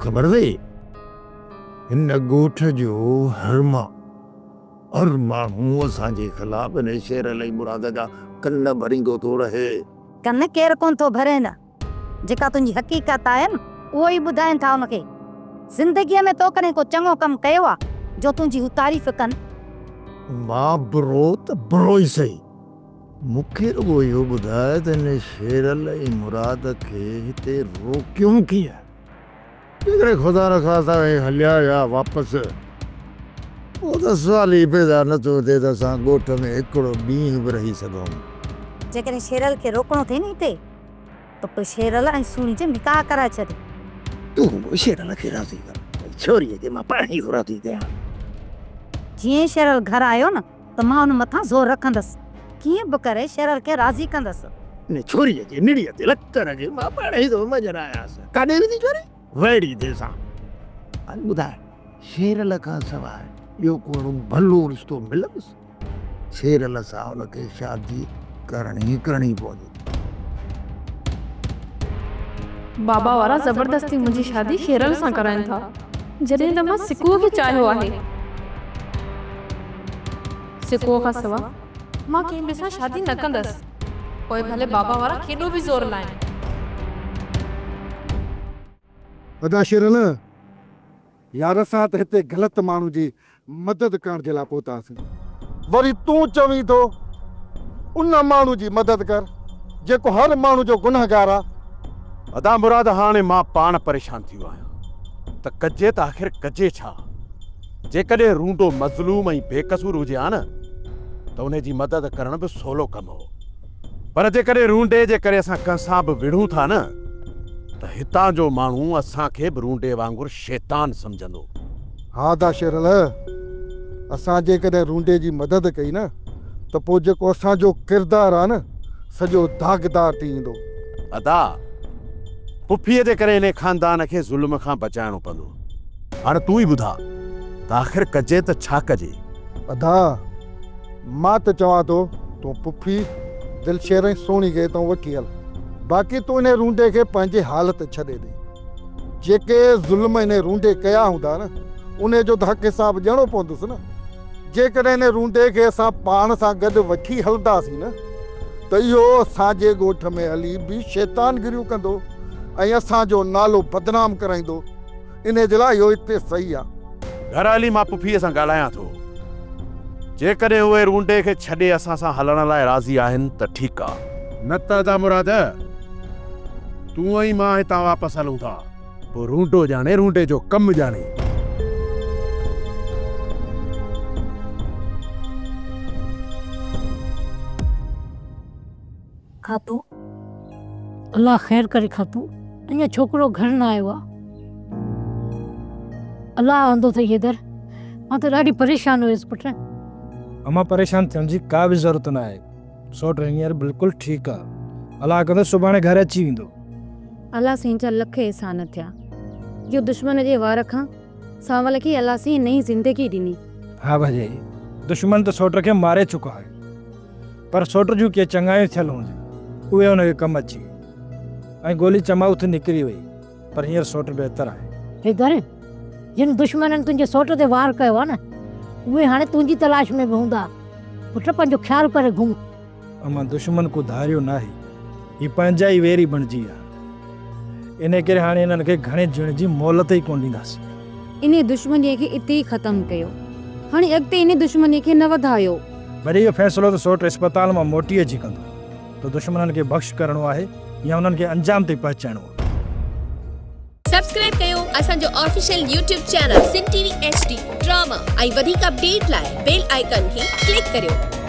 ख़बर अथई हिन ॻोठ जो हर माण्हू असांजे ख़िलाफ़ हिन शेर अली मुराद जा कन भरींदो थो रहे। कन केरु कोन थो भरे न, जेका तुंहिंजी हक़ीक़त आहे न उहो ई ॿुधाइनि था उनखे। ज़िंदगीअ में तो कॾहिं को चङो कमु कयो आहे जो तुंहिंजी हू तारीफ़ कनि? मां बुरो त बुरो ई सही, मूंखे रुॻो इहो ॿुधाए त हिन शेर अली मुराद खे हिते रोकियूं कीअं? जेकॾहिं ख़ुदा न ख़ास्ता हलिया या वापसि, उहो त सुवाल ई पैदा नथो थिए त असां ॻोठ में हिकिड़ो ॾींहुं बि रही सघूं। जेकॾहिं शेरल खे रोकणो थिए न हिते, त पोइ शेरल ऐं सूणी जो निकाह कराए छॾ। तूं शेरल खे राज़ी कर, छोरीअ खे मां पाण ई राज़ी कयां। जीअं शेरल घर आयो न त मां हुन मथां ज़ोर रखंदसि, कीअं बि करे शेरल खे राज़ी कंदसि। इन छोरीअ जे निड़ीअ ते लत रखे मां पाण ई थो मज़र आयासि। काॾे वेंदी छोरी? वेड़ी थिए सां। हाणे ॿुधाए, शेरल खां सवाइ ॿियो को भलो रिश्तो मिलंदुसि? शेरल सां हुनखे शादी करणी पवंदी। बाबा वारा ज़बरदस्ती मुंहिंजी शादी शेरल सां कराइनि था, जॾहिं त मां सिकुअ खे चाहियो आहे। सिकुअ खां सवाइ मां कंहिं ॿिए सां शादी न कंदसि, पोइ भले बाबा वारा केॾो बि ज़ोर लाइनि। अदा शेरल, यार असां त हिते ग़लति माण्हू जी मदद करण जे लाइ पहुतासीं, वरी तूं चवीं थो उन माण्हू जी मदद कर जेको हर माण्हू जो गुनहगार आहे। अदा मुराद, हाणे मां पाण परेशान थी वियो आहियां त कजे त आख़िर कजे छा? जेकॾहिं रूंडो मज़लूम ऐं बेकसूर हुजे हा न त उन जी मदद करण बि सवलो कमु हो, पर जेकॾहिं रूंडे जे करे असां कंहिंसां बि विढ़ूं था न त हितां जो माण्हू असांखे बि रूंडे वांगुरु शैतान सम्झंदो। हा दा शेरल, असां जेकॾहिं रूंडे जी मदद कई न त पोइ जेको असांजो किरदारु आहे न सॼो दाग़दार थी ईंदो। अदा, पुफीअ जे करे इन ख़ानदान खे ज़ुल्म खां बचाइणो पवंदो। हाणे तूं ई ॿुधा त आख़िर कजे त छा कजे? अदा, मां त चवां थो तूं पुफी दिलशेर ऐं सोणी खे तूं वठी हल, बाक़ी तूं इन रूंडे खे पंहिंजे हालत छॾे ॾे। जेके ज़ुल्म इन रूंडे कया हूंदा न उन जो त हक़ हिसाब ॾियणो पवंदुसि न। जेकॾहिं इन रूंडे खे असां पाण सां गॾु वठी हलंदासीं न त इहो असांजे ॻोठ में हली बि शैतानगिरियूं कंदो ऐं असांजो नालो बदनाम कराईंदो। इन जे लाइ इहो हिते सही आहे। घर हली मां पुफीअ सां ॻाल्हायां थो, जेकॾहिं उहे रूंडे खे छॾे असां सां हलण लाइ राज़ी आहिनि त ठीकु आहे, न त अदा मुराद तूं ऐं मां हितां वापसि हलूं था, पोइ रूंडो ॼाणे रूंडे जो कमु ॼाणे। खातू, अल्लाह ख़ैर करे खातू, अञा छोकिरो घर न आयो आहे। अल्लाह आंदो अथई हेदर, मां त ॾाढी परेशान हुयसि पुट। अमां परेशान थियण जी का बि ज़रूरत न आहे, सौट हींअर बिल्कुलु ठीकु आहे। अल्लाह कंदो सुभाणे घर अची वेंदो। अल्लाह साईं जा लख एहसान थिया जो दुश्मन जे वार खां सावल खे अल्लाह साईं नई ज़िंदगी ॾिनी। हा भाई, दुश्मन त सौट खे मारे चुको आहे, पर सौट जूं के चङायूं थियल हूंदियूं उहे हुनखे कमु अची ऐं गोली चमाउथ निकिरी वई, पर हींअर सौट बहितर आहे। हेदर, जिन दुश्मननि तुंहिंजे सौट ते वार कयो आहे न उहे हाणे तुंहिंजी तलाश में बि हूंदा। पुट पंहिंजो ख़्यालु करे घुम। अमां दुश्मन को धारियो न आहे, ही पंहिंजा ई वेरी बणिजी आहे। इन करे हाणे हिननि खे घणे ॼण जी मोहलत ई कोन ॾींदासीं। इन दुश्मनीअ खे इते ई ख़तमु कयो, हाणे अॻिते इन दुश्मनीअ खे न वधायो। वरी इहो फ़ैसिलो त सौट अस्पताल मां मोटी अची कंदो, त दुश्मननि खे बख़्श करणो आहे या उन्हनि खे अंजाम ते पहुचाइणो आहे। सब्सक्राइब कयो असांजो official YouTube channel Sindh TV HD drama ऐं वधीक अपडेट लाइ बेल आइकन खे क्लिक करियो।